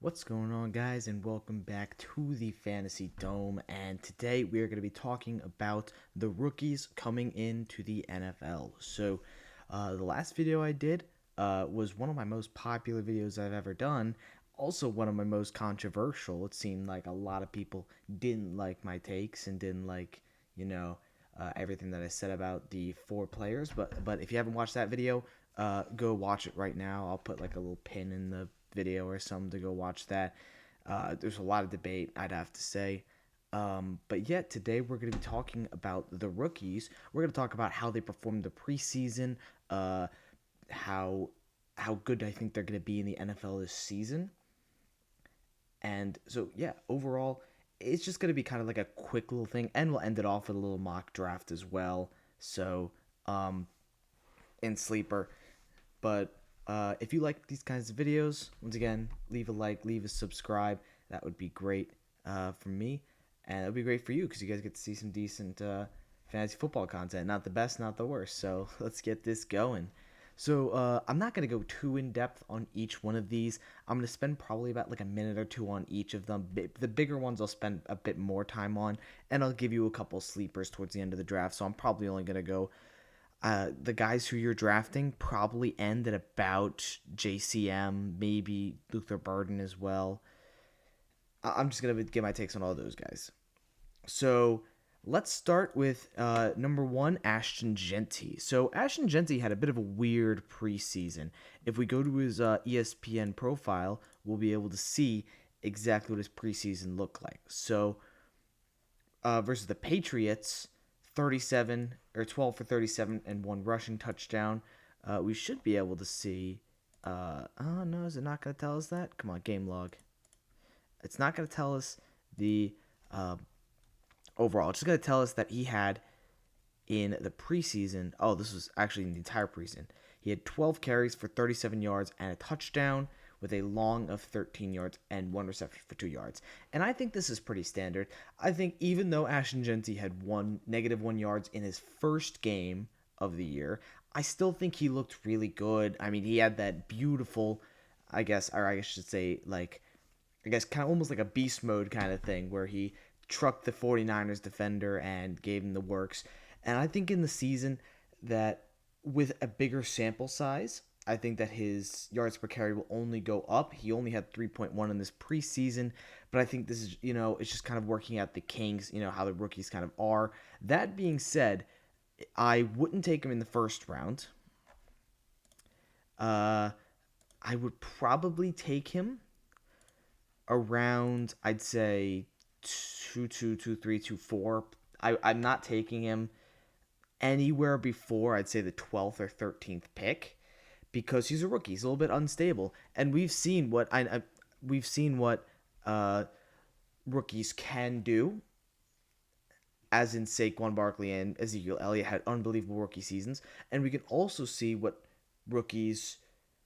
What's going on, guys, and welcome back to the Fantasy Dome. And today we are going to be talking about the rookies coming into the NFL. The last video I did was one of my most popular videos I've ever done. Also, one of my most controversial. It seemed like a lot of people didn't like my takes and didn't like, everything that I said about the four players. But if you haven't watched that video, go watch it right now. I'll put like a little pin in the video or something to go watch that. There's a lot of debate, I'd have to say. But yet today we're going to be talking about the rookies. We're going to talk about how they performed the preseason, how how good I think they're going to be in the NFL this season. And so yeah, overall, it's just going to be kind of like a quick little thing, and we'll end it off with a little mock draft as well. So in sleeper. But if you like these kinds of videos, once again, leave a like, leave a subscribe. That would be great for me, and it would be great for you because you guys get to see some decent fantasy football content. Not the best, not the worst. So let's get this going. I'm not going to go too in depth on each one of these. I'm going to spend probably about like a minute or two on each of them. The bigger ones I'll spend a bit more time on, and I'll give you a couple sleepers towards the end of the draft. So I'm probably only going to go the guys who you're drafting probably end at about JCM, maybe Luther Burden as well. I'm just going to give my takes on all those guys. So let's start with number one, Ashton Genty. So Ashton Genty had a bit of a weird preseason. If we go to his ESPN profile, we'll be able to see exactly what his preseason looked like. Versus the Patriots, 37 or 12 for 37 and one rushing touchdown. We should be able to see. Oh no, is it not going to tell us that? Come on, game log. It's not going to tell us the overall. It's just going to tell us that he had in the preseason. Oh, this was actually in the entire preseason. He had 12 carries for 37 yards and a touchdown with a long of 13 yards and one reception for 2 yards. And I think this is pretty standard. I think even though Ashton Genty had -1 yards in his first game of the year, I still think he looked really good. I mean, he had that beautiful, I should say, kind of almost like a beast mode kind of thing where he trucked the 49ers defender and gave him the works. And I think in the season that with a bigger sample size, I think that his yards per carry will only go up. He only had 3.1 in this preseason, but I think this is, it's just kind of working out the kinks, how the rookies kind of are. That being said, I wouldn't take him in the first round. I would probably take him around, I'd say, 2, 2, 2, 3, 2, 4. I'm not taking him anywhere before, I'd say, the 12th or 13th pick because he's a rookie. He's a little bit unstable, and we've seen what rookies can do. As in Saquon Barkley and Ezekiel Elliott had unbelievable rookie seasons, and we can also see what rookies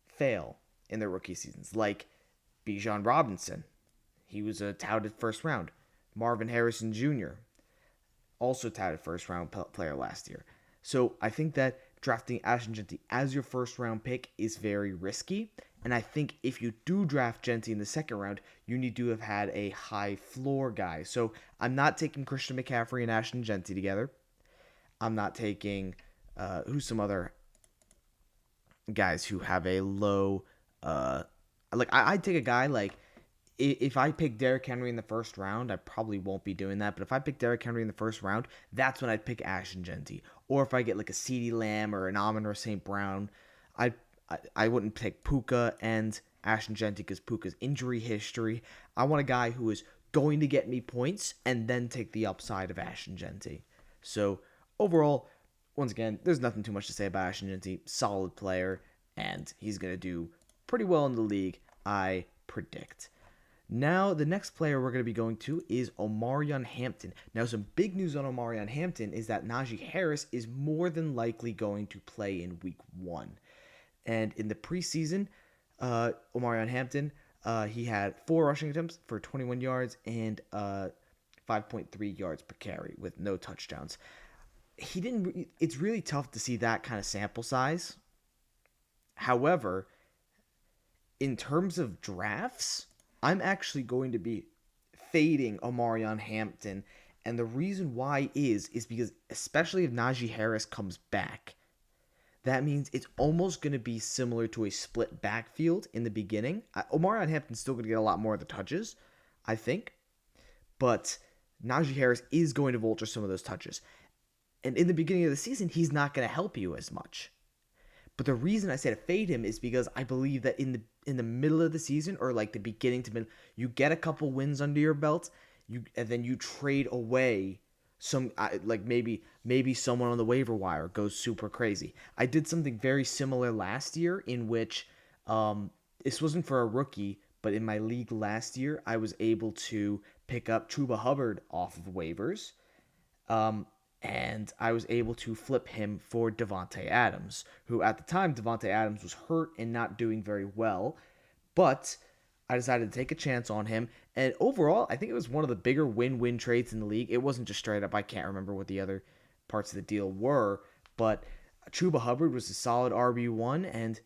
fail in their rookie seasons, like Bijan Robinson. He was a touted first round. Marvin Harrison Jr., also touted first round player last year. So I think that drafting Ashton Genty as your first round pick is very risky. And I think if you do draft Genty in the second round, you need to have had a high floor guy. So I'm not taking Christian McCaffrey and Ashton Genty together. I'm not taking who's some other guys who have a low I'd take a guy like if I pick Derrick Henry in the first round, I probably won't be doing that. But if I pick Derrick Henry in the first round, that's when I'd pick Ashton Genty. Or if I get like a CeeDee Lamb or an Amon or St. Brown, I wouldn't pick Puka and Ashton Genty because Puka's injury history. I want a guy who is going to get me points and then take the upside of Ashton Genty. So overall, once again, there's nothing too much to say about Ashton Genty. Solid player, and he's going to do pretty well in the league, I predict. Now, the next player we're going to be going to is Omarion Hampton. Now, some big news on Omarion Hampton is that Najee Harris is more than likely going to play in Week 1. And in the preseason, Omarion Hampton, he had 4 rushing attempts for 21 yards and 5.3 yards per carry with no touchdowns. It's really tough to see that kind of sample size. However, in terms of drafts, I'm actually going to be fading Omarion Hampton. And the reason why is because, especially if Najee Harris comes back, that means it's almost going to be similar to a split backfield in the beginning. Omarion Hampton's still going to get a lot more of the touches, I think. But Najee Harris is going to vulture some of those touches. And in the beginning of the season, he's not going to help you as much. But the reason I say to fade him is because I believe that in the middle of the season, or like the beginning to middle, you get a couple wins under your belt, and then you trade away some, like maybe someone on the waiver wire goes super crazy. I did something very similar last year in which this wasn't for a rookie, but in my league last year, I was able to pick up Chuba Hubbard off of waivers. And I was able to flip him for Davante Adams, who at the time, Davante Adams was hurt and not doing very well. But I decided to take a chance on him. And overall, I think it was one of the bigger win-win trades in the league. It wasn't just straight up. I can't remember what the other parts of the deal were. But Chuba Hubbard was a solid RB1 and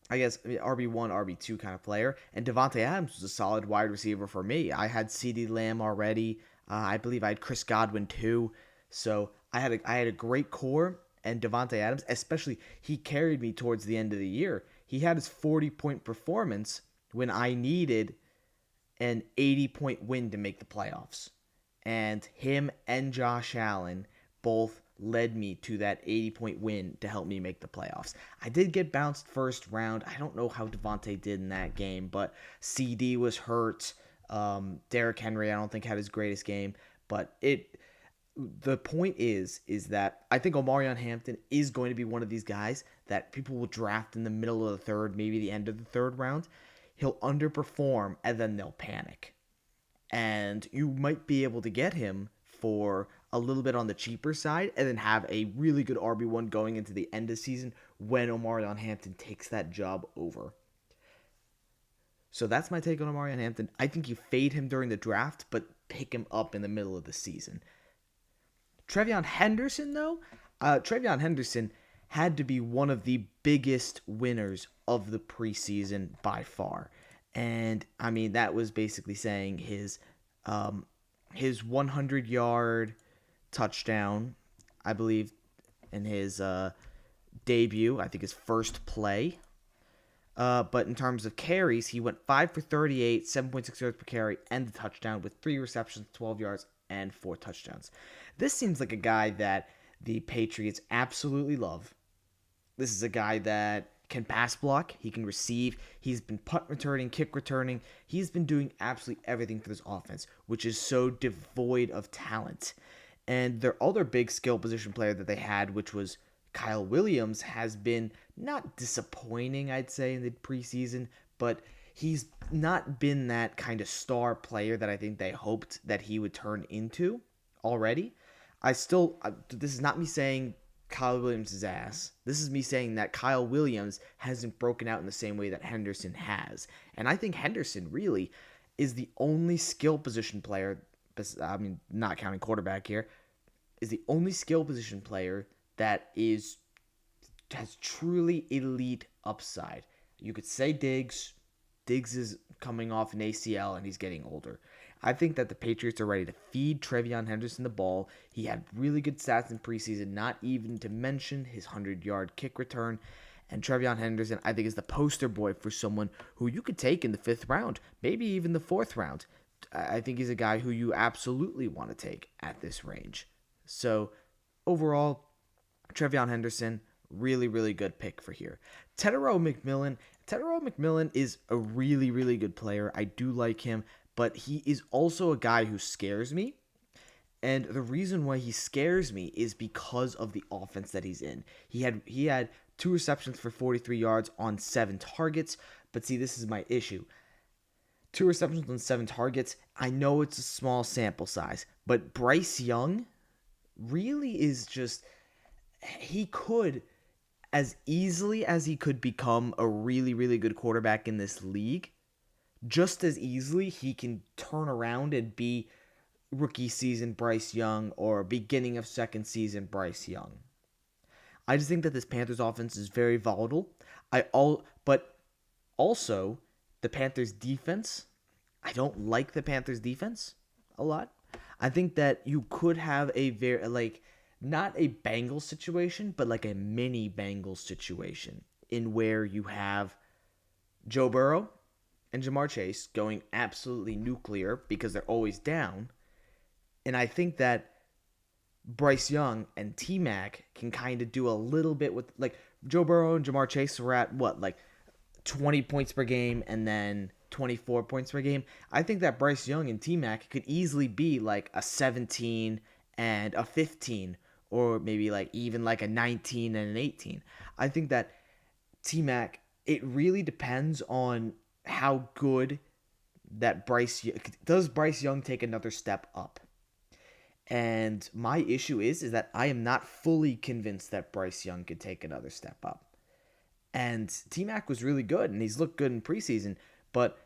RB1, RB2 kind of player. And Davante Adams was a solid wide receiver for me. I had CeeDee Lamb already. I believe I had Chris Godwin too. So I had a great core, and Davante Adams, especially, he carried me towards the end of the year. He had his 40-point performance when I needed an 80-point win to make the playoffs. And him and Josh Allen both led me to that 80-point win to help me make the playoffs. I did get bounced first round. I don't know how Davante did in that game, but CD was hurt. Derrick Henry, I don't think, had his greatest game, but the point is that I think Omarion Hampton is going to be one of these guys that people will draft in the middle of the third, maybe the end of the third round. He'll underperform, and then they'll panic. And you might be able to get him for a little bit on the cheaper side, and then have a really good RB1 going into the end of the season when Omarion Hampton takes that job over. So that's my take on Omarion Hampton. I think you fade him during the draft, but pick him up in the middle of the season. Trevion Henderson, though, Trevion Henderson had to be one of the biggest winners of the preseason by far. And, I mean, that was basically saying his 100-yard touchdown, I believe, in his debut, I think his first play. But in terms of carries, he went 5 for 38, 7.6 yards per carry, and the touchdown with 3 receptions, 12 yards, and 4 touchdowns. This seems like a guy that the Patriots absolutely love. This is a guy that can pass block. He can receive. He's been punt returning, kick returning. He's been doing absolutely everything for this offense, which is so devoid of talent. And their other big skill position player that they had, which was Kyle Williams, has been not disappointing, I'd say, in the preseason, but he's not been that kind of star player that I think they hoped that he would turn into already. This is not me saying Kyle Williams is ass. This is me saying that Kyle Williams hasn't broken out in the same way that Henderson has. And I think Henderson really is the only skill position player, I mean, not counting quarterback here, is the only skill position player that has truly elite upside. You could say Diggs. Diggs is coming off an ACL and he's getting older. I think that the Patriots are ready to feed Trevion Henderson the ball. He had really good stats in preseason, not even to mention his 100-yard kick return. And Trevion Henderson, I think, is the poster boy for someone who you could take in the 5th round, maybe even the 4th round. I think he's a guy who you absolutely want to take at this range. So, overall, Trevion Henderson, really, really good pick for here. Tetairoa McMillan is a really, really good player. I do like him, but he is also a guy who scares me. And the reason why he scares me is because of the offense that he's in. He had 2 receptions for 43 yards on 7 targets, but see, this is my issue. 2 receptions on 7 targets, I know it's a small sample size, but Bryce Young really is just... He could, as easily as he could become a really, really good quarterback in this league, just as easily he can turn around and be rookie season Bryce Young or beginning of second season Bryce Young. I just think that this Panthers offense is very volatile. But also, the Panthers defense. I don't like the Panthers defense a lot. I think that you could have a very like not a Bengals situation, but like a mini Bengals situation in where you have Joe Burrow and Jamar Chase going absolutely nuclear because they're always down. And I think that Bryce Young and T Mac can kind of do a little bit with like Joe Burrow and Jamar Chase were at what, like 20 points per game and then 24 points per game. I think that Bryce Young and T Mac could easily be like a 17 and a 15, or maybe like even like a 19 and an 18. I think that T Mac, it really depends on how good that does Bryce Young take another step up. And my issue is that I am not fully convinced that Bryce Young could take another step up. And T-Mac was really good, and he's looked good in preseason, but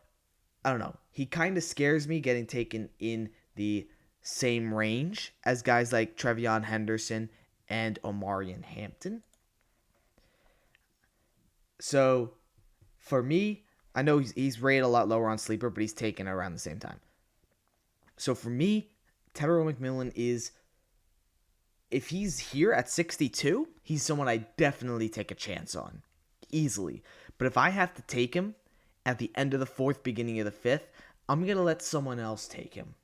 I don't know. He kind of scares me getting taken in the same range as guys like Trevion Henderson and Omarion Hampton. So, for me, I know he's rated a lot lower on Sleeper, but he's taken around the same time. So, for me, Tyrell McMillan is, if he's here at 62, he's someone I definitely take a chance on. Easily. But if I have to take him at the end of the fourth, beginning of the fifth, I'm going to let someone else take him.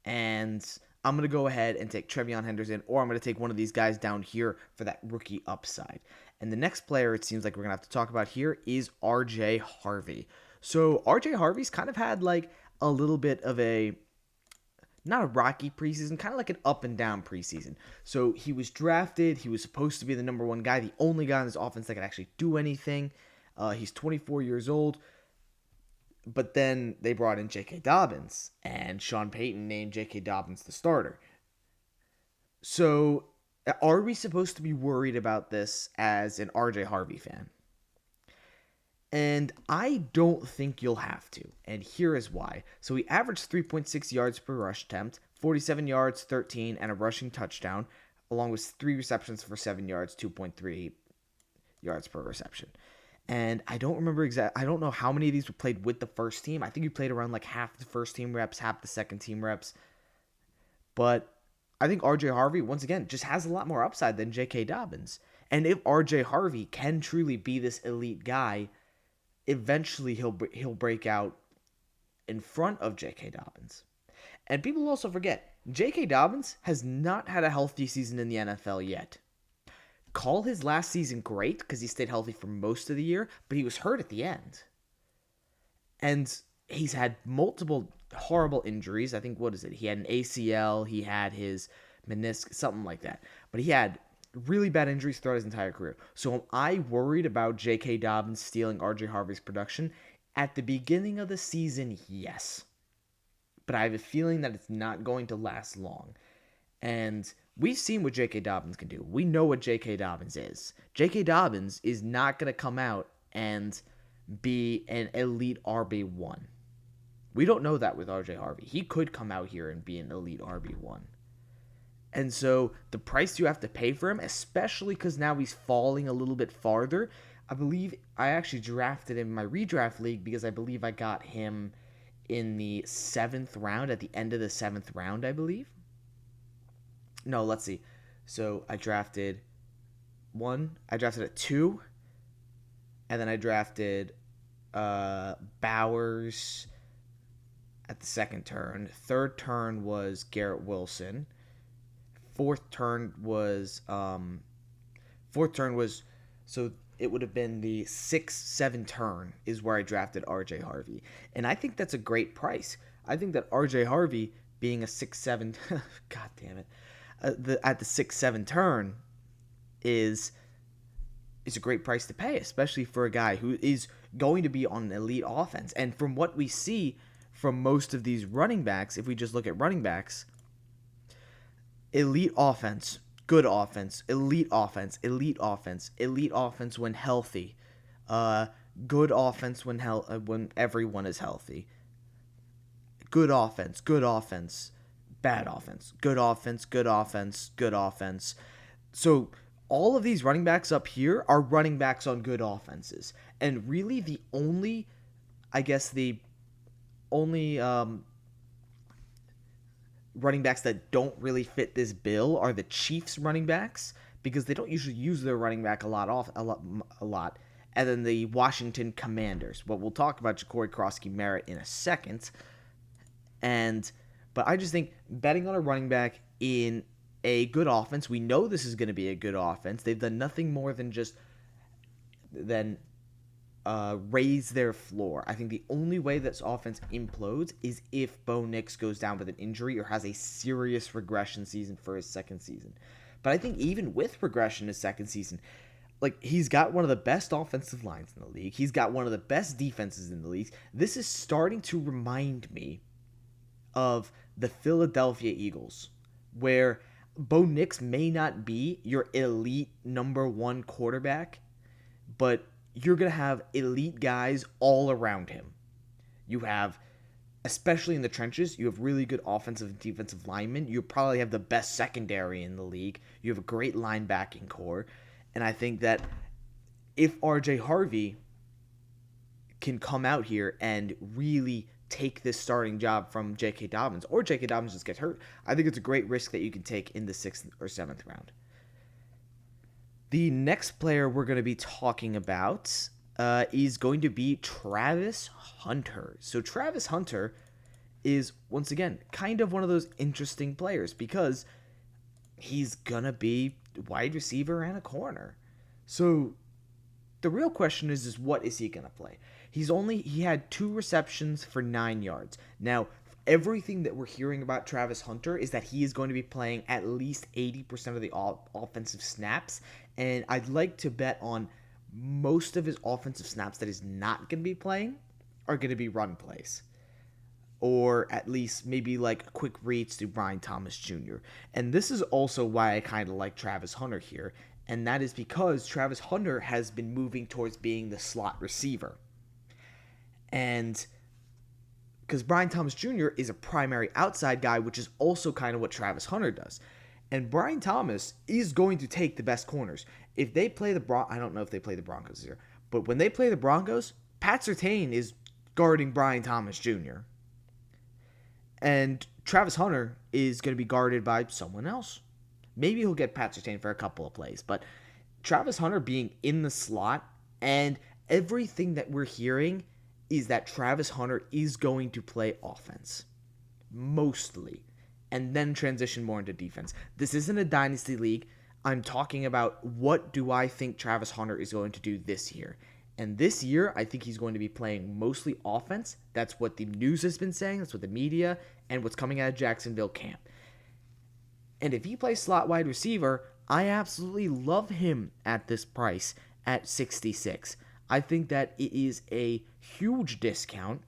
And I'm going to go ahead and take Trevion Henderson, or I'm going to take one of these guys down here for that rookie upside. And the next player it seems like we're going to have to talk about here is RJ Harvey. So RJ Harvey's kind of had like a little bit of not a rocky preseason, kind of like an up and down preseason. So he was drafted. He was supposed to be the number one guy, the only guy in this offense that could actually do anything. He's 24 years old. But then they brought in J.K. Dobbins, and Sean Payton named J.K. Dobbins the starter. So are we supposed to be worried about this as an RJ Harvey fan? And I don't think you'll have to, and here is why. So he averaged 3.6 yards per rush attempt, 47 yards, 13, and a rushing touchdown, along with 3 receptions for 7 yards, 2.3 yards per reception. And I don't remember I don't know how many of these were played with the first team. I think he played around like half the first team reps, half the second team reps. But I think RJ Harvey, once again, just has a lot more upside than J.K. Dobbins. And if RJ Harvey can truly be this elite guy, eventually he'll break out in front of J.K. Dobbins. And people also forget, J.K. Dobbins has not had a healthy season in the NFL yet. Call his last season great because he stayed healthy for most of the year, but he was hurt at the end. And he's had multiple horrible injuries. I think, what is it? He had an ACL, he had his meniscus, something like that. But he had really bad injuries throughout his entire career. So am I worried about J.K. Dobbins stealing RJ Harvey's production? At the beginning of the season, yes. But I have a feeling that it's not going to last long. And we've seen what J.K. Dobbins can do. We know what J.K. Dobbins is. J.K. Dobbins is not going to come out and be an elite RB1. We don't know that with RJ Harvey. He could come out here and be an elite RB1. And so the price you have to pay for him, especially because now he's falling a little bit farther, I believe I actually drafted him in my redraft league because I believe I got him in the 7th round, at the end of the 7th round, I believe. No, let's see. So I drafted a 2, and then I drafted Bowers at the second turn. Third turn was Garrett Wilson. Fourth turn was so it would have been the 6-7 turn is where I drafted RJ Harvey. And I think that's a great price. I think that RJ Harvey being a 6-7 god damn it. At the 6-7 turn is a great price to pay, especially for a guy who is going to be on an elite offense. And from what we see from most of these running backs, if we just look at running backs, elite offense, good offense, elite offense, elite offense, elite offense when healthy, good offense when everyone is healthy, good offense, bad offense, good offense, good offense, good offense. So all of these running backs up here are running backs on good offenses. And really the only I guess the only running backs that don't really fit this bill are the Chiefs running backs because they don't usually use their running back a lot. And then the Washington Commanders. Well, we'll talk about Ja'Cory Croskey-Merritt in a second. And but I just think betting on a running back in a good offense, we know this is going to be a good offense. They've done nothing more than just then raise their floor. I think the only way this offense implodes is if Bo Nix goes down with an injury or has a serious regression season for his second season. But I think even with regression his second season, like he's got one of the best offensive lines in the league. He's got one of the best defenses in the league. This is starting to remind me of the Philadelphia Eagles, where Bo Nix may not be your elite number one quarterback, but you're going to have elite guys all around him. You have, especially in the trenches, you have really good offensive and defensive linemen. You probably have the best secondary in the league. You have a great linebacking core. And I think that if R.J. Harvey can come out here and really take this starting job from J.K. Dobbins, or J.K. Dobbins just gets hurt, I think it's a great risk that you can take in the 6th or 7th round. The next player we're going to be talking about is going to be Travis Hunter. So Travis Hunter is, once again, kind of one of those interesting players because he's going to be wide receiver and a corner. So the real question is what is he going to play? He had 2 receptions for 9 yards. Now, everything that we're hearing about Travis Hunter is that he is going to be playing at least 80% of the offensive snaps, and I'd like to bet on most of his offensive snaps that he's not going to be playing are going to be run plays, or at least maybe like quick reads to Brian Thomas Jr. And this is also why I kind of like Travis Hunter here, and that is because Travis Hunter has been moving towards being the slot receiver. And because Brian Thomas Jr. is a primary outside guy, which is also kind of what Travis Hunter does. And Brian Thomas is going to take the best corners. If they play I don't know if they play the Broncos here, but when they play the Broncos, Pat Surtain is guarding Brian Thomas Jr. And Travis Hunter is going to be guarded by someone else. Maybe he'll get Pat Surtain for a couple of plays, but Travis Hunter being in the slot, and everything that we're hearing is that Travis Hunter is going to play offense, mostly, and then transition more into defense. This isn't a dynasty league. I'm talking about what do I think Travis Hunter is going to do this year. And this year, I think he's going to be playing mostly offense. That's what the news has been saying. That's what the media and what's coming out of Jacksonville camp. And if he plays slot wide receiver, I absolutely love him at this price at 66. I think that it is a huge discount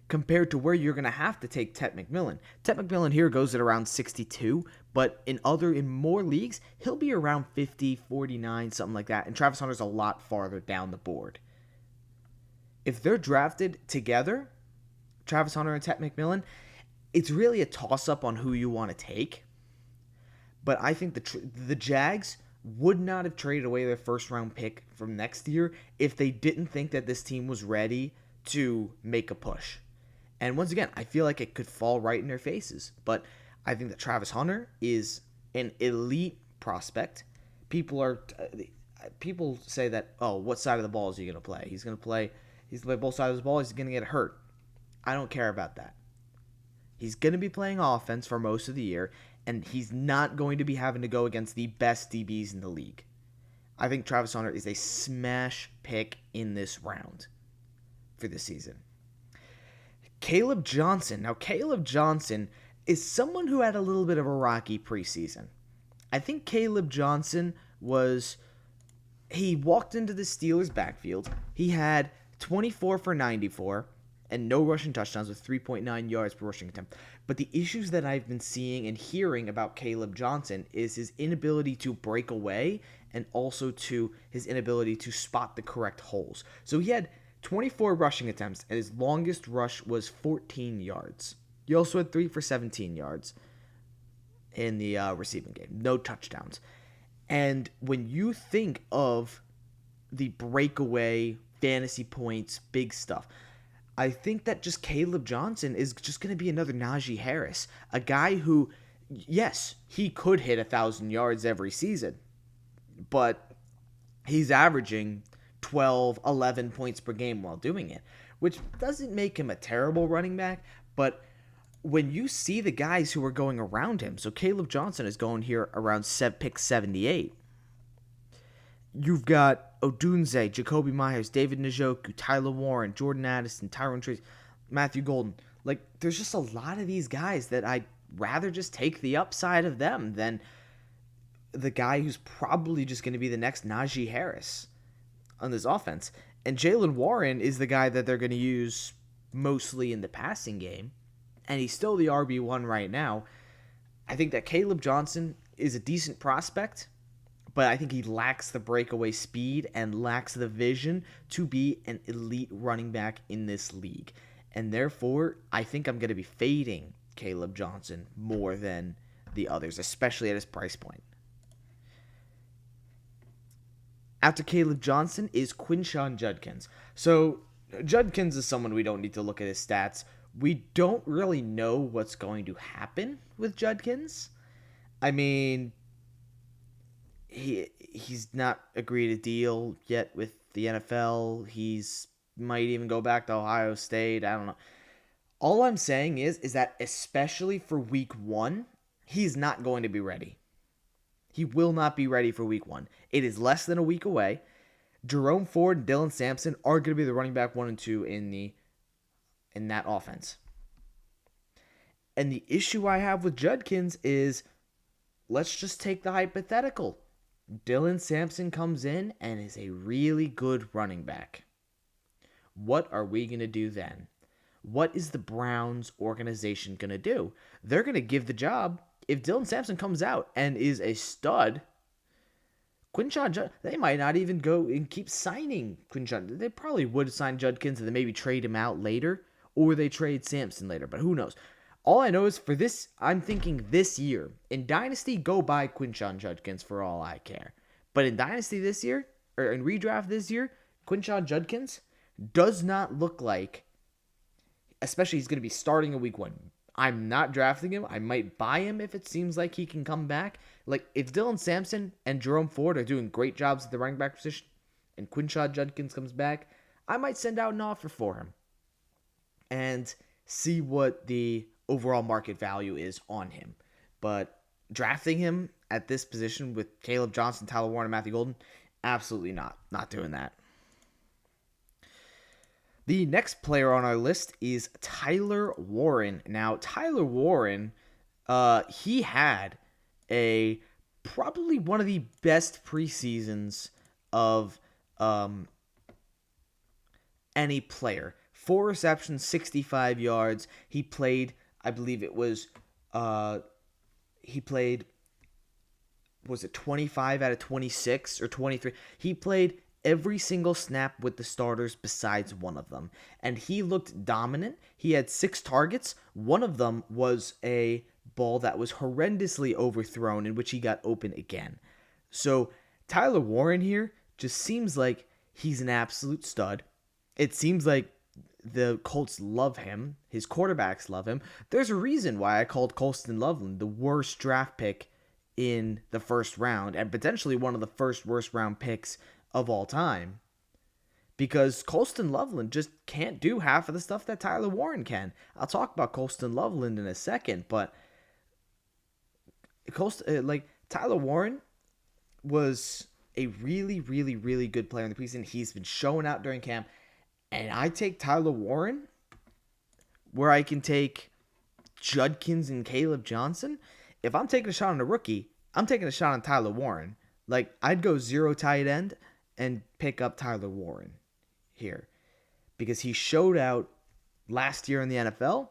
compared to where you're going to have to take Ted McMillan. Ted McMillan here goes at around 62, but in more leagues, he'll be around 50, 49, something like that, and Travis Hunter's a lot farther down the board. If they're drafted together, Travis Hunter and Ted McMillan, it's really a toss-up on who you want to take, but I think the Jags would not have traded away their first-round pick from next year if they didn't think that this team was ready to make a push. And once again, I feel like it could fall right in their faces. But I think that Travis Hunter is an elite prospect. People say that, oh, what side of the ball is he going to play? He's going to play both sides of the ball. He's going to get hurt. I don't care about that. He's going to be playing offense for most of the year, and he's not going to be having to go against the best DBs in the league. I think Travis Hunter is a smash pick in this round for this season. Caleb Johnson. Now, Caleb Johnson is someone who had a little bit of a rocky preseason. I think Caleb Johnson he walked into the Steelers' backfield. He had 24 for 94 and no rushing touchdowns with 3.9 yards per rushing attempt. But the issues that I've been seeing and hearing about Caleb Johnson is his inability to break away and also to his inability to spot the correct holes. So he had 24 rushing attempts, and his longest rush was 14 yards. He also had 3 for 17 yards in the receiving game. No touchdowns. And when you think of the breakaway fantasy points, big stuff. I think that just Caleb Johnson is just going to be another Najee Harris, a guy who, yes, he could hit 1,000 yards every season, but he's averaging 12, 11 points per game while doing it, which doesn't make him a terrible running back, but when you see the guys who are going around him, so Caleb Johnson is going here around pick 78. You've got Odunze, Jacoby Myers, David Njoku, Tyler Warren, Jordan Addison, Tyron Trace, Matthew Golden. Like, there's just a lot of these guys that I'd rather just take the upside of them than the guy who's probably just going to be the next Najee Harris on this offense. And Jaylen Warren is the guy that they're going to use mostly in the passing game, and he's still the RB1 right now. I think that Caleb Johnson is a decent prospect, but I think he lacks the breakaway speed and lacks the vision to be an elite running back in this league. And therefore, I think I'm going to be fading Caleb Johnson more than the others, especially at his price point. After Caleb Johnson is Quinshon Judkins. So Judkins is someone we don't need to look at his stats. We don't really know what's going to happen with Judkins. I mean, he's not agreed a deal yet with the NFL. He's might even go back to Ohio State. I don't know. All I'm saying is that especially for week 1, he's not going to be ready. He will not be ready for week 1. It is less than a week away. Jerome Ford and Dylan Sampson are going to be the running back 1 and 2 in that offense. And the issue I have with Judkins is, let's just take the hypothetical. Dylan Sampson comes in and is a really good running back. What are we going to do then? What is the Browns organization going to do? They're going to give the job. If Dylan Sampson comes out and is a stud, they might not even go and keep signing Quinshon. They probably would sign Judkins and then maybe trade him out later, or they trade Sampson later, but who knows? All I know is for this, I'm thinking this year. In Dynasty, go buy Quinshon Judkins for all I care. But in Dynasty this year, or in Redraft this year, Quinshon Judkins does not look like, especially he's going to be starting in week 1. I'm not drafting him. I might buy him if it seems like he can come back. Like, if Dylan Sampson and Jerome Ford are doing great jobs at the running back position, and Quinshon Judkins comes back, I might send out an offer for him and see what the overall market value is on him. But drafting him at this position with Caleb Johnson, Tyler Warren, and Matthew Golden, absolutely not. Not doing that. The next player on our list is Tyler Warren. Now, Tyler Warren, he had probably one of the best preseasons of any player. 4 receptions, 65 yards. He played, I believe it was, was it 25 out of 26 or 23? He played every single snap with the starters besides one of them. And he looked dominant. He had 6 targets. One of them was a ball that was horrendously overthrown in which he got open again. So Tyler Warren here just seems like he's an absolute stud. It seems like the Colts love him. His quarterbacks love him. There's a reason why I called Colston Loveland the worst draft pick in the first round and potentially one of the first worst round picks of all time, because Colston Loveland just can't do half of the stuff that Tyler Warren can. I'll talk about Colston Loveland in a second, but Tyler Warren was a really, really, really good player in the preseason. He's been showing out during camp, and I take Tyler Warren where I can take Judkins and Caleb Johnson. If I'm taking a shot on a rookie, I'm taking a shot on Tyler Warren. Like, I'd go 0 tight end and pick up Tyler Warren here, because he showed out last year in the NFL.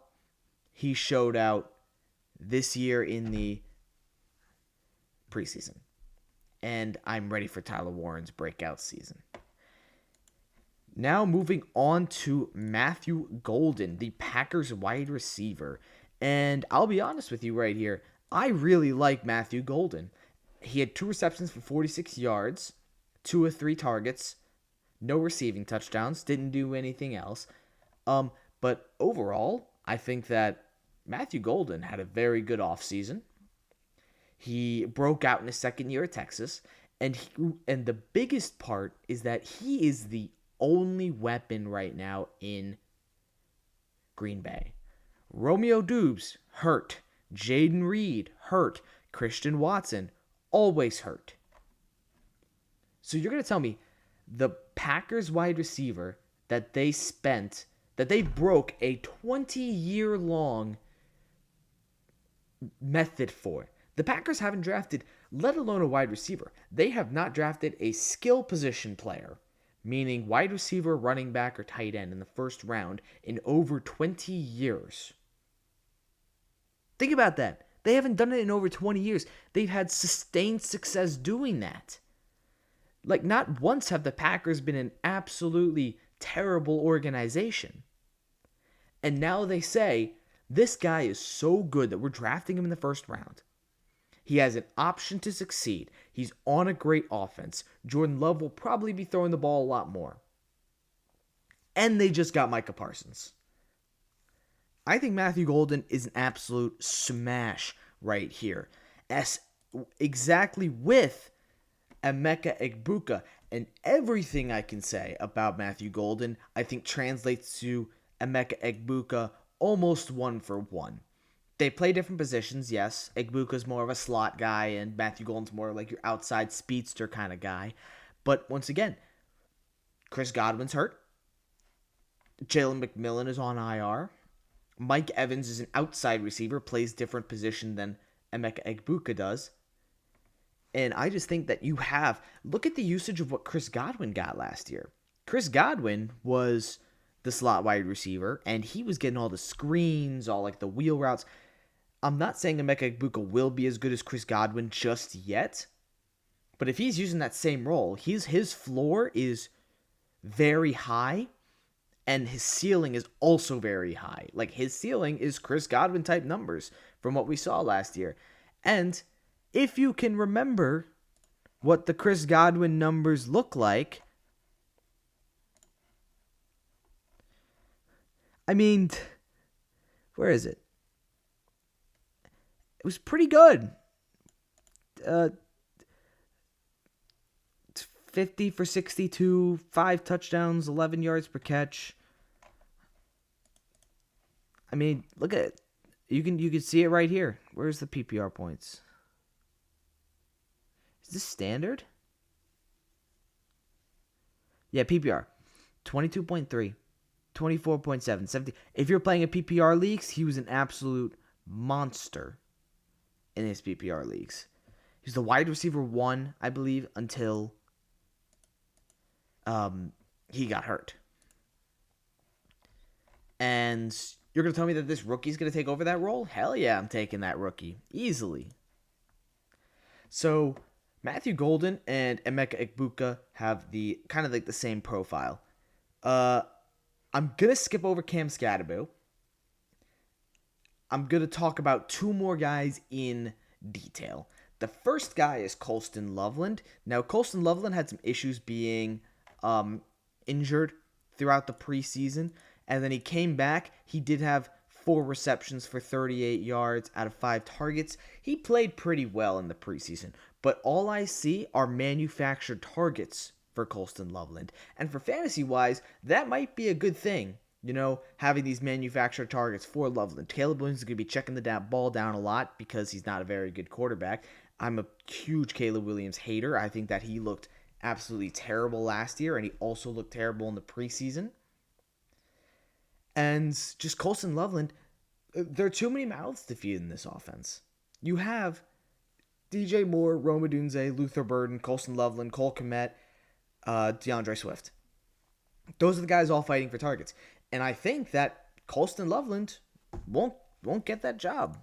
He showed out this year in the preseason. And I'm ready for Tyler Warren's breakout season. Now moving on to Matthew Golden, the Packers wide receiver. And I'll be honest with you right here, I really like Matthew Golden. He had 2 receptions for 46 yards, 2 of 3 targets, no receiving touchdowns, didn't do anything else. Um, but overall, I think that Matthew Golden had a very good offseason. He broke out in his second year at Texas, and the biggest part is that he is the only weapon right now in Green Bay. Romeo Doubs hurt, Jaden Reed hurt, Christian Watson always hurt. So you're gonna tell me the Packers wide receiver that they broke a 20-year long method for. The Packers haven't drafted, let alone a wide receiver. They have not drafted a skill position player, meaning wide receiver, running back, or tight end in the first round in over 20 years. Think about that. They haven't done it in over 20 years. They've had sustained success doing that. Like, not once have the Packers been an absolutely terrible organization. And now they say, this guy is so good that we're drafting him in the first round. He has an option to succeed. He's on a great offense. Jordan Love will probably be throwing the ball a lot more. And they just got Micah Parsons. I think Matthew Golden is an absolute smash right here. Exactly with Emeka Egbuka. And everything I can say about Matthew Golden, I think translates to Emeka Egbuka almost one for one. They play different positions, yes. Egbuka's more of a slot guy, and Matthew Golden's more like your outside speedster kind of guy. But once again, Chris Godwin's hurt. Jalen McMillan is on IR. Mike Evans is an outside receiver, plays different position than Emeka Egbuka does. And I just think that look at the usage of what Chris Godwin got last year. Chris Godwin was the slot wide receiver, and he was getting all the screens, all like the wheel routes. I'm not saying Emeka Egbuka will be as good as Chris Godwin just yet, but if he's using that same role, his floor is very high, and his ceiling is also very high. Like, his ceiling is Chris Godwin type numbers from what we saw last year. And if you can remember what the Chris Godwin numbers look like, I mean, where is it? It was pretty good. 50 for 62, 5 touchdowns, 11 yards per catch. I mean, look at it. You can see it right here. Where's the PPR points? Is this standard? Yeah, PPR. 22.3. 24.7, 70. If you're playing in PPR leagues, he was an absolute monster in his PPR leagues. He was the wide receiver 1, I believe, until he got hurt. And you're going to tell me that this rookie's going to take over that role? Hell yeah, I'm taking that rookie. Easily. So, Matthew Golden and Emeka Egbuka have the kind of like the same profile. I'm going to skip over Cam Scatterbo. I'm going to talk about 2 more guys in detail. The first guy is Colston Loveland. Now, Colston Loveland had some issues being injured throughout the preseason, and then he came back. He did have 4 receptions for 38 yards out of 5 targets. He played pretty well in the preseason, but all I see are manufactured targets for Colston Loveland. And for fantasy-wise, that might be a good thing, having these manufactured targets for Loveland. Caleb Williams is going to be checking the ball down a lot because he's not a very good quarterback. I'm a huge Caleb Williams hater. I think that he looked absolutely terrible last year, and he also looked terrible in the preseason. And just Colston Loveland, there are too many mouths to feed in this offense. You have DJ Moore, Rome Odunze, Luther Burden, Colston Loveland, Cole Kmet, DeAndre Swift. Those are the guys all fighting for targets. And I think that Colston Loveland won't get that job.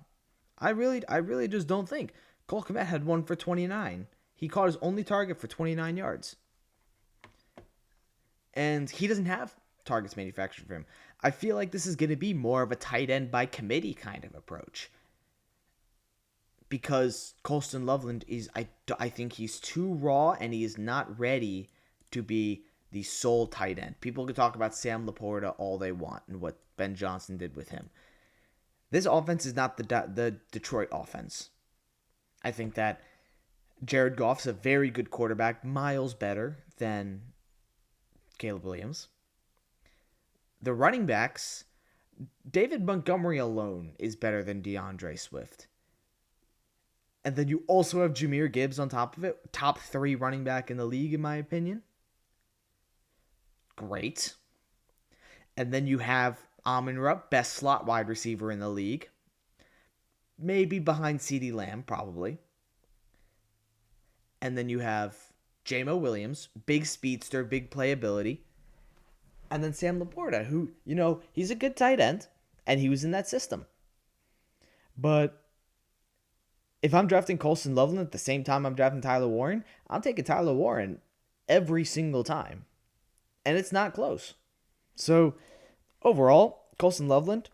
I really just don't think. Cole Kmet had 1 for 29. He caught his only target for 29 yards. And he doesn't have targets manufactured for him. I feel like this is going to be more of a tight end by committee kind of approach. Because Colston Loveland I think he's too raw, and he is not ready to be the sole tight end. People can talk about Sam Laporta all they want and what Ben Johnson did with him. This offense is not the Detroit offense. I think that Jared Goff's a very good quarterback, miles better than Caleb Williams. The running backs, David Montgomery alone is better than DeAndre Swift. And then you also have Jahmyr Gibbs on top of it. Top 3 running back in the league, in my opinion. Great. And then you have Amon-Ra, best slot wide receiver in the league. Maybe behind CeeDee Lamb, probably. And then you have Jamo Williams, big speedster, big playability. And then Sam Laporta, who, he's a good tight end, and he was in that system. But if I'm drafting Colston Loveland at the same time I'm drafting Tyler Warren, I'm taking Tyler Warren every single time. And it's not close. So, overall, Colston Loveland,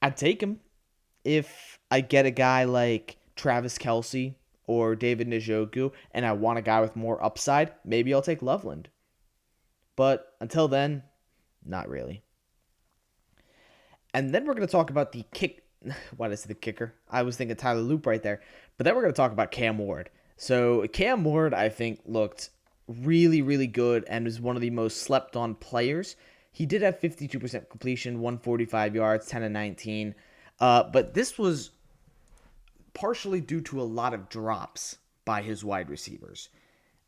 I'd take him. If I get a guy like Travis Kelce or David Njoku and I want a guy with more upside, maybe I'll take Loveland. But until then, not really. And then we're going to talk about the kick. What is the kicker? I was thinking Tyler Loop right there. But then we're going to talk about Cam Ward. So Cam Ward, I think, looked really, really good and was one of the most slept on players. He did have 52% completion, 145 yards, 10 and 19. But this was partially due to a lot of drops by his wide receivers.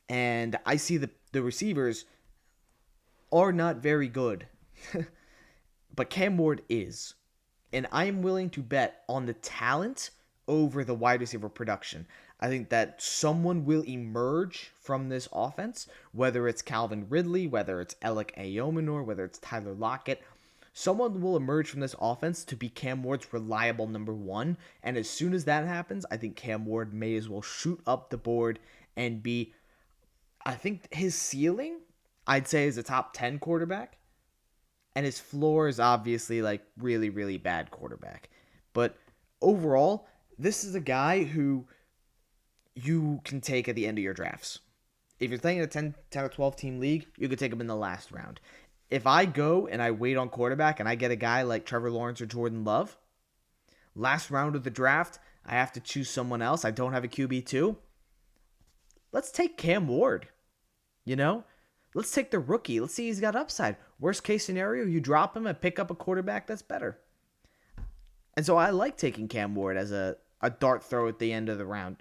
And I see the receivers are not very good. But Cam Ward is. And I am willing to bet on the talent over the wide receiver production. I think that someone will emerge from this offense, whether it's Calvin Ridley, whether it's Alec Ayominor, whether it's Tyler Lockett. Someone will emerge from this offense to be Cam Ward's reliable number 1. And as soon as that happens, I think Cam Ward may as well shoot up the board and be, I think his ceiling, I'd say, is a top 10 quarterback. And his floor is obviously like really, really bad quarterback. But overall, this is a guy who you can take at the end of your drafts. If you're playing in a 10 or 12 team league, you could take him in the last round. If I go and I wait on quarterback and I get a guy like Trevor Lawrence or Jordan Love, last round of the draft, I have to choose someone else. I don't have a QB2. Let's take Cam Ward. Let's take the rookie. Let's see he's got upside. Worst case scenario, you drop him and pick up a quarterback that's better. And so I like taking Cam Ward as a dart throw at the end of the round.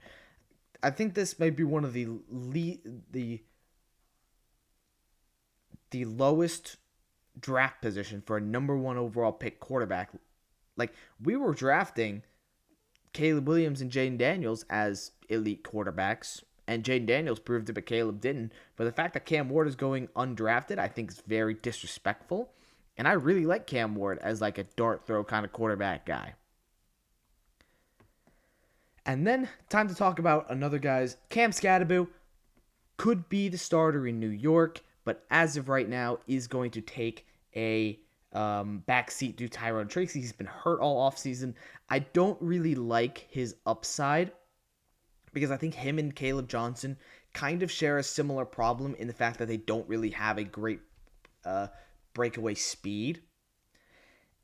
I think this might be one of the lowest draft position for a number 1 overall pick quarterback. Like, we were drafting Caleb Williams and Jaden Daniels as elite quarterbacks. And Jaden Daniels proved it, but Caleb didn't. But the fact that Cam Ward is going undrafted, I think is very disrespectful. And I really like Cam Ward as like a dart throw kind of quarterback guy. And then, time to talk about another guy's. Cam Skattebo could be the starter in New York, but as of right now, is going to take a backseat due to Tyrone Tracy. He's been hurt all offseason. I don't really like his upside, because I think him and Caleb Johnson kind of share a similar problem in the fact that they don't really have a great breakaway speed.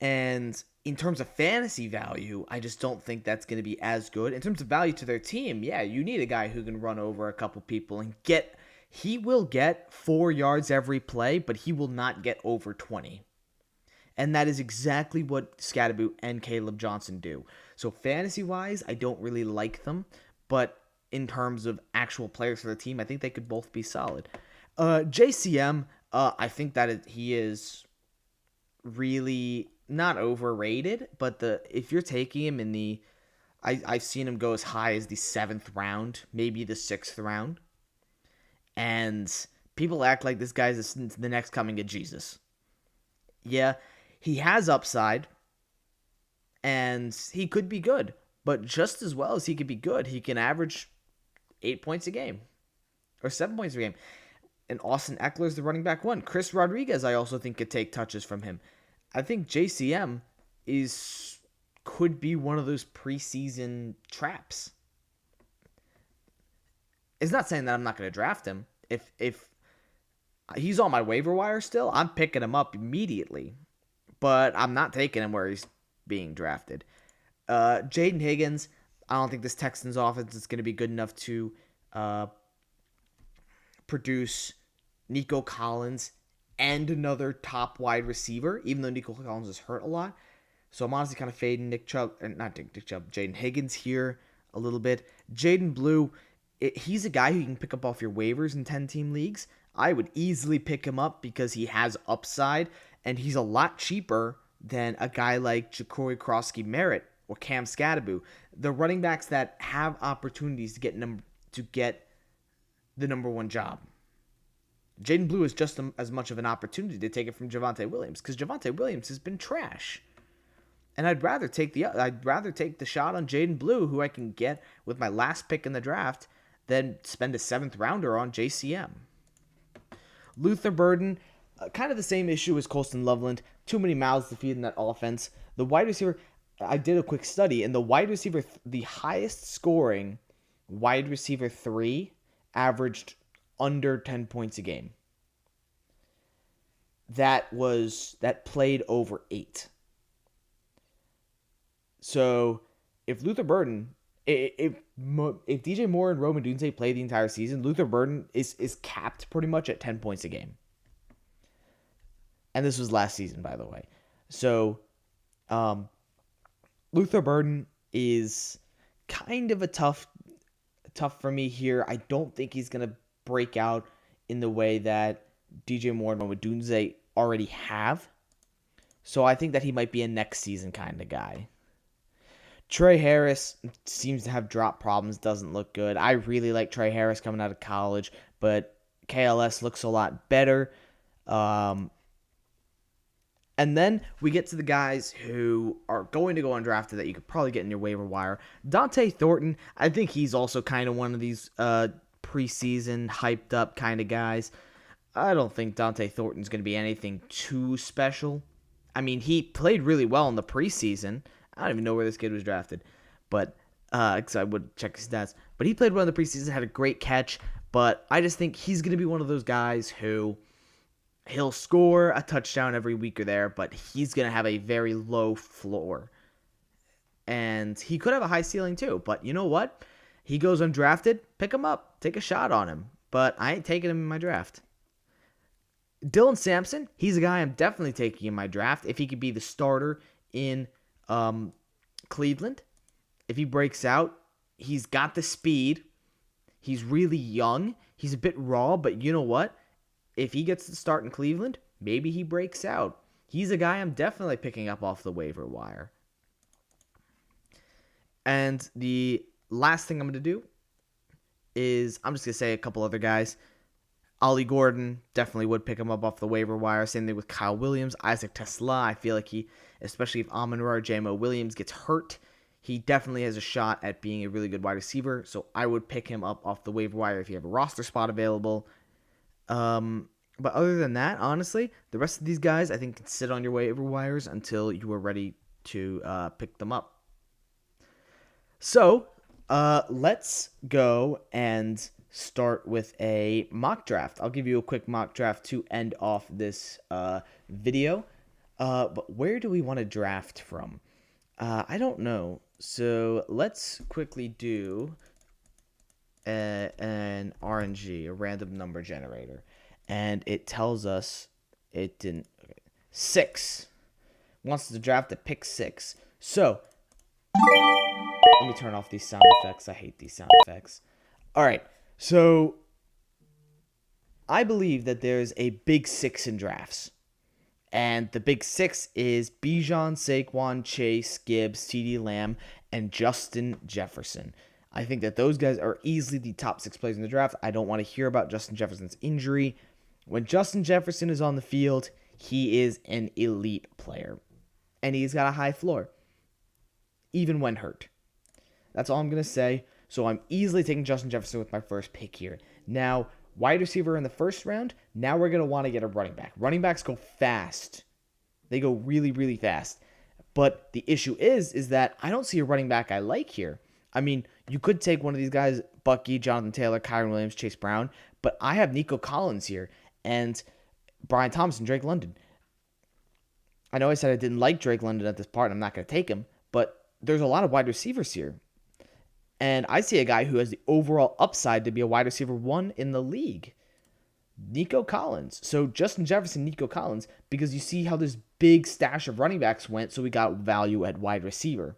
And in terms of fantasy value, I just don't think that's going to be as good. In terms of value to their team, yeah, you need a guy who can run over a couple people and he will get 4 yards every play, but he will not get over 20. And that is exactly what Skattebo and Caleb Johnson do. So fantasy-wise, I don't really like them. But in terms of actual players for the team, I think they could both be solid. JCM, I think that he is really not overrated, but if you're taking him in I've seen him go as high as the 7th round, maybe the 6th round. And people act like this guy's the next coming of Jesus. Yeah, he has upside, and he could be good. But just as well as he could be good, he can average 8 points a game. Or 7 points a game. And Austin Eckler's the running back 1. Chris Rodriguez, I also think, could take touches from him. I think JCM could be one of those preseason traps. It's not saying that I'm not going to draft him. If He's on my waiver wire still. I'm picking him up immediately, but I'm not taking him where he's being drafted. Jaden Higgins, I don't think this Texans offense is going to be good enough to produce Nico Collins and another top wide receiver, even though Nico Collins is hurt a lot. So I'm honestly kind of fading Jaden Higgins here a little bit. Jaden Blue, he's a guy who you can pick up off your waivers in 10-team leagues. I would easily pick him up because he has upside, and he's a lot cheaper than a guy like Ja'Cory Croskey-Merritt or Cam Scatterbo. The running backs that have opportunities to get the number one job. Jaden Blue is just as much of an opportunity to take it from Javonte Williams, because Javonte Williams has been trash. And I'd rather take the shot on Jaden Blue, who I can get with my last pick in the draft, than spend a 7th rounder on JCM. Luther Burden, kind of the same issue as Colston Loveland. Too many mouths to feed in that offense. The wide receiver, I did a quick study, and the highest scoring wide receiver 3 averaged under 10 points a game. That played over 8. So if Luther Burden, if DJ Moore and Rome Odunze play the entire season, Luther Burden is capped pretty much at 10 points a game. And this was last season, by the way. So Luther Burden is kind of a tough for me here. I don't think he's going to break out in the way that DJ Moore and Rome Odunze already have. So I think that he might be a next season kind of guy. Trey Harris seems to have drop problems, doesn't look good. I really like Trey Harris coming out of college, but KLS looks a lot better. And then we get to the guys who are going to go undrafted that you could probably get in your waiver wire. Dante Thornton, I think he's also kind of one of these preseason hyped up kind of guys. I don't think Dante Thornton's going to be anything too special. I mean, he played really well in the preseason. I don't even know where this kid was drafted, but because I would check his stats. But he played well in the preseason, had a great catch. But I just think he's going to be one of those guys who he'll score a touchdown every week or there, but he's going to have a very low floor. And he could have a high ceiling too. But you know what? He goes undrafted, pick him up, take a shot on him. But I ain't taking him in my draft. Dylan Sampson, he's a guy I'm definitely taking in my draft if he could be the starter in Cleveland. If he breaks out, he's got the speed. He's really young. He's a bit raw, but you know what? If he gets to start in Cleveland, maybe he breaks out. He's a guy I'm definitely picking up off the waiver wire. And the last thing I'm going to do is I'm just going to say a couple other guys. Ollie Gordon, definitely would pick him up off the waiver wire. Same thing with Kyle Williams. Isaac Tesla, I feel like he, especially if Amon-Ra J-Mo Williams gets hurt, he definitely has a shot at being a really good wide receiver. So I would pick him up off the waiver wire if you have a roster spot available. But other than that, honestly, the rest of these guys, I think, can sit on your waiver wires until you are ready to pick them up. So let's go and start with a mock draft. I'll give you a quick mock draft to end off this video. But where do we want to draft from? I don't know. So let's quickly do an RNG, a random number generator. And it tells us it didn't. Okay, 6. Wants to draft at pick 6. So let me turn off these sound effects. I hate these sound effects. All right. So I believe that there's a big 6 in drafts. And the big 6 is Bijan, Saquon, Chase, Gibbs, CeeDee Lamb, and Justin Jefferson. I think that those guys are easily the top 6 players in the draft. I don't want to hear about Justin Jefferson's injury. When Justin Jefferson is on the field, he is an elite player. And he's got a high floor, even when hurt. That's all I'm going to say. So I'm easily taking Justin Jefferson with my first pick here. Now, wide receiver in the first round, now we're going to want to get a running back. Running backs go fast. They go really, really fast. But the issue is that I don't see a running back I like here. I mean, you could take one of these guys, Bucky, Jonathan Taylor, Kyron Williams, Chase Brown, but I have Nico Collins here. and Brian Thomas and Drake London. I know I said I didn't like Drake London at this part, and I'm not going to take him, but there's a lot of wide receivers here. And I see a guy who has the overall upside to be a wide receiver 1 in the league. Nico Collins. So Justin Jefferson, Nico Collins, because you see how this big stash of running backs went, so we got value at wide receiver.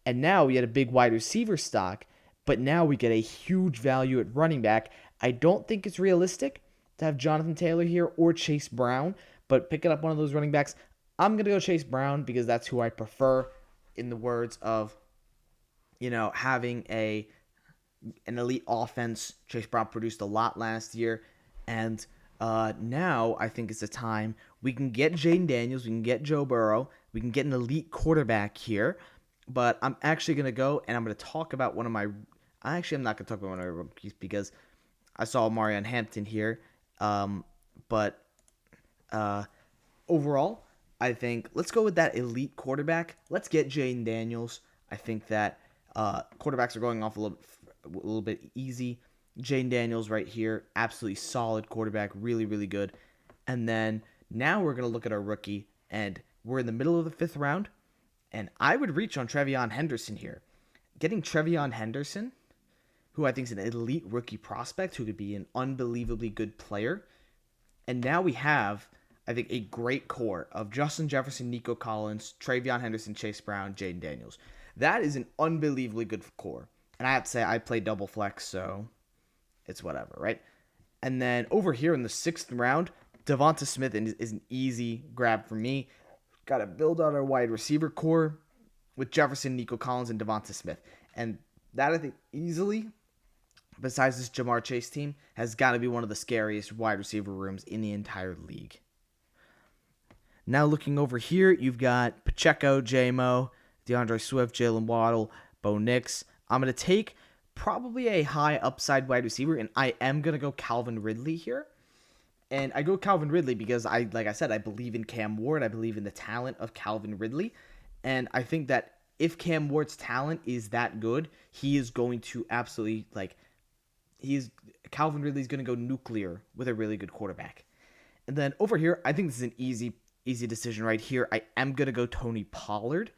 And now we had a big wide receiver stock, but now we get a huge value at running back. I don't think it's realistic to have Jonathan Taylor here or Chase Brown, but picking up one of those running backs, I'm going to go Chase Brown because that's who I prefer, in the words of, having an elite offense. Chase Brown produced a lot last year, and now I think it's a time we can get Jaden Daniels, we can get Joe Burrow, we can get an elite quarterback here. But I'm actually going to go and I'm going to talk about one of my... Actually, I'm not going to talk about one of my rookies because I saw Marion Hampton here. But overall, I think let's go with that elite quarterback. Let's get Jaden Daniels. I think that quarterbacks are going off a little bit easy. Jaden Daniels right here, absolutely solid quarterback, really, really good. And then now we're going to look at our rookie, and we're in the middle of the 5th round. And I would reach on Trevion Henderson here. Getting Trevion Henderson, who I think is an elite rookie prospect, who could be an unbelievably good player. And now we have, I think, a great core of Justin Jefferson, Nico Collins, Trevion Henderson, Chase Brown, Jaden Daniels. That is an unbelievably good core. And I have to say, I play double flex, so it's whatever, right? And then over here in the 6th round, Devonta Smith is an easy grab for me. Got to build out our wide receiver core with Jefferson, Nico Collins, and Devonta Smith. And that, I think, easily, besides this Jamar Chase team, has got to be one of the scariest wide receiver rooms in the entire league. Now looking over here, you've got Pacheco, J-Mo, DeAndre Swift, Jalen Waddle, Bo Nix. I'm going to take probably a high upside wide receiver, and I am going to go Calvin Ridley here. And I go Calvin Ridley because, like I said, I believe in Cam Ward. I believe in the talent of Calvin Ridley. And I think that if Cam Ward's talent is that good, he is going to absolutely, Calvin Ridley's going to go nuclear with a really good quarterback. And then over here, I think this is an easy decision right here. I am going to go Tony Pollard.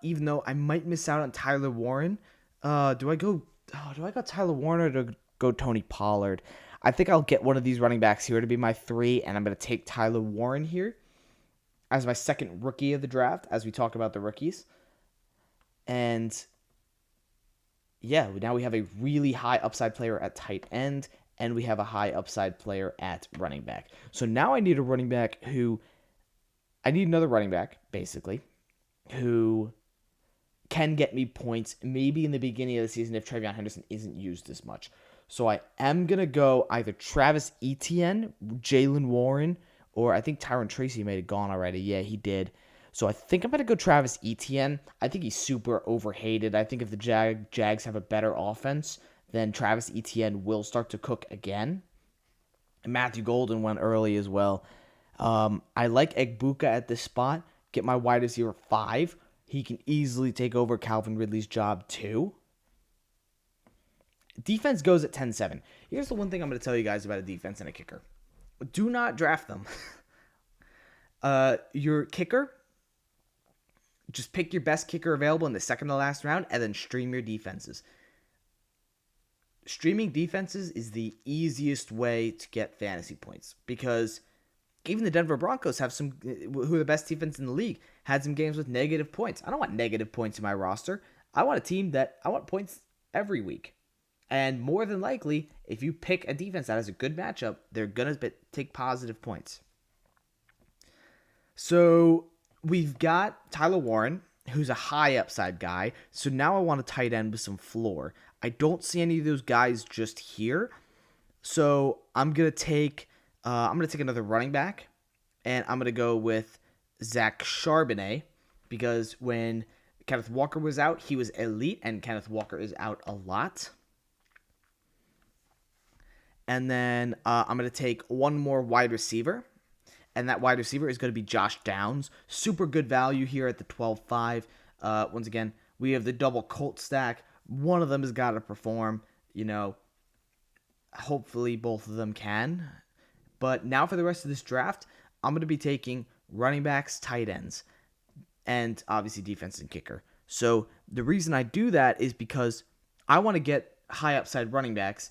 Even though I might miss out on Tyler Warren. Do I go Tyler Warren or do I go Tony Pollard? I think I'll get one of these running backs here to be my 3, and I'm going to take Tyler Warren here as my 2nd rookie of the draft, as we talk about the rookies. And yeah, now we have a really high upside player at tight end, and we have a high upside player at running back. So now I need another running back, basically, who can get me points maybe in the beginning of the season if Trevion Henderson isn't used as much. So I am going to go either Travis Etienne, Jalen Warren, or I think Tyron Tracy may have gone already. Yeah, he did. So I think I'm going to go Travis Etienne. I think he's super overhated. I think if the Jags have a better offense, then Travis Etienne will start to cook again. And Matthew Golden went early as well. I like Egbuka at this spot. Get my wide receiver 5. He can easily take over Calvin Ridley's job too. Defense goes at 10-7. Here's the one thing I'm going to tell you guys about a defense and a kicker. Do not draft them. Your kicker, just pick your best kicker available in the 2nd to last round and then stream your defenses. Streaming defenses is the easiest way to get fantasy points because even the Denver Broncos have who are the best defense in the league, had some games with negative points. I don't want negative points in my roster. I want a team that I want points every week. And more than likely, if you pick a defense that has a good matchup, they're going to take positive points. So we've got Tyler Warren, who's a high upside guy. So now I want a tight end with some floor. I don't see any of those guys just here. So I'm going to take another running back, and I'm going to go with Zach Charbonnet because when Kenneth Walker was out, he was elite, and Kenneth Walker is out a lot. And then I'm going to take one more wide receiver, and that wide receiver is going to be Josh Downs. Super good value here at the 12-5. Once again, we have the double Colt stack. One of them has got to perform. Hopefully both of them can. But now for the rest of this draft, I'm going to be taking running backs, tight ends, and obviously defense and kicker. So the reason I do that is because I want to get high upside running backs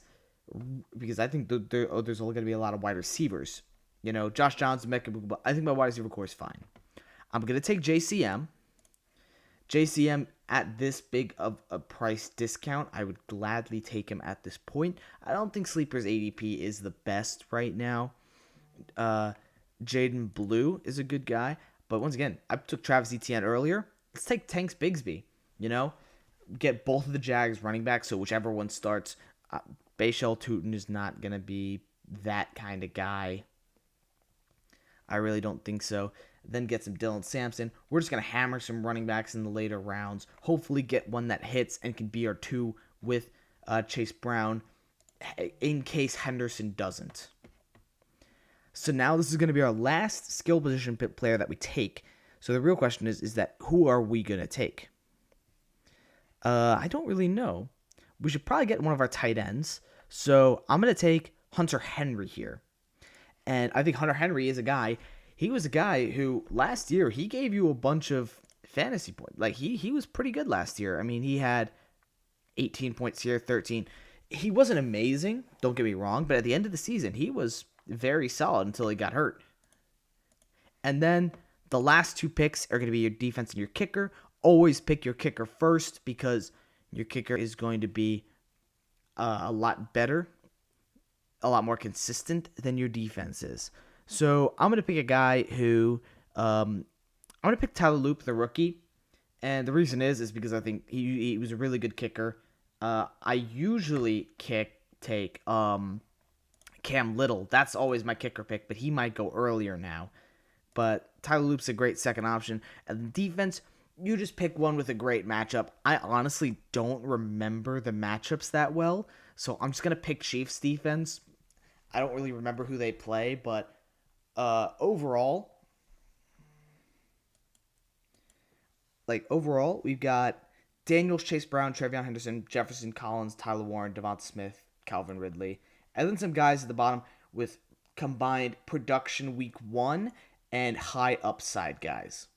because I think there's only going to be a lot of wide receivers. Josh Johnson, Mecca, I think my wide receiver core is fine. I'm going to take JCM. JCM at this big of a price discount, I would gladly take him at this point. I don't think Sleeper's ADP is the best right now. Jaden Blue is a good guy. But once again, I took Travis Etienne earlier. Let's take Tanks Bigsby. Get both of the Jags running backs, so whichever one starts. Bashal Tutin is not going to be that kind of guy. I really don't think so. Then get some Dylan Sampson. We're just going to hammer some running backs in the later rounds. Hopefully get one that hits and can be our 2 with Chase Brown in case Henderson doesn't. So now this is going to be our last skill position player that we take. So the real question is that who are we going to take? I don't really know. We should probably get one of our tight ends. So I'm going to take Hunter Henry here. And I think Hunter Henry is a guy. He was a guy who last year, he gave you a bunch of fantasy points. Like, he was pretty good last year. I mean, he had 18 points here, 13. He wasn't amazing, don't get me wrong, but at the end of the season, he was very solid until he got hurt. And then the last 2 picks are going to be your defense and your kicker. Always pick your kicker first because your kicker is going to be a lot better, a lot more consistent than your defense is. So I'm going to pick a guy who I'm going to pick Tyler Loop, the rookie. And the reason is because I think he was a really good kicker. I usually take Cam Little. That's always my kicker pick, but he might go earlier now. But Tyler Loop's a great second option. And the defense, you just pick one with a great matchup. I honestly don't remember the matchups that well, so I'm just going to pick Chiefs defense. I don't really remember who they play, but overall, we've got Daniels, Chase Brown, Trevion Henderson, Jefferson, Collins, Tyler Warren, Devonta Smith, Calvin Ridley, and then some guys at the bottom with combined production week 1 and high upside guys.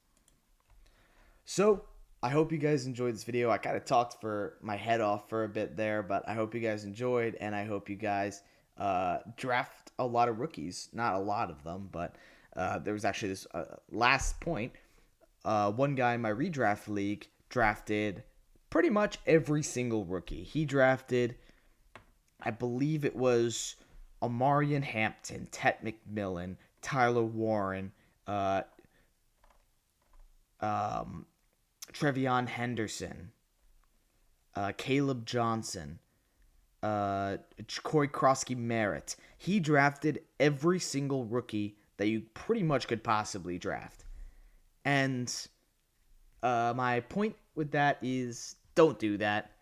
So, I hope you guys enjoyed this video. I kind of talked for my head off for a bit there, but I hope you guys enjoyed, and I hope you guys draft a lot of rookies. Not a lot of them, but there was actually this last point. One guy in my redraft league drafted pretty much every single rookie. He drafted, I believe it was Amarian Hampton, Tet McMillan, Tyler Warren, Trevion Henderson, Caleb Johnson, Corey Croskey-Merritt. He drafted every single rookie that you pretty much could possibly draft. And my point with that is don't do that.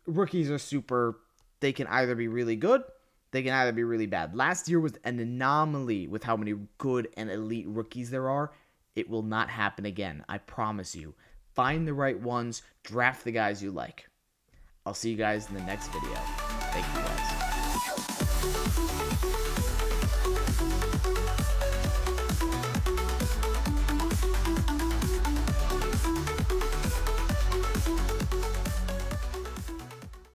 Rookies are super. They can either be really good, they can either be really bad. Last year was an anomaly with how many good and elite rookies there are. It will not happen again. I promise you. Find the right ones. Draft the guys you like. I'll see you guys in the next video. Thank you guys.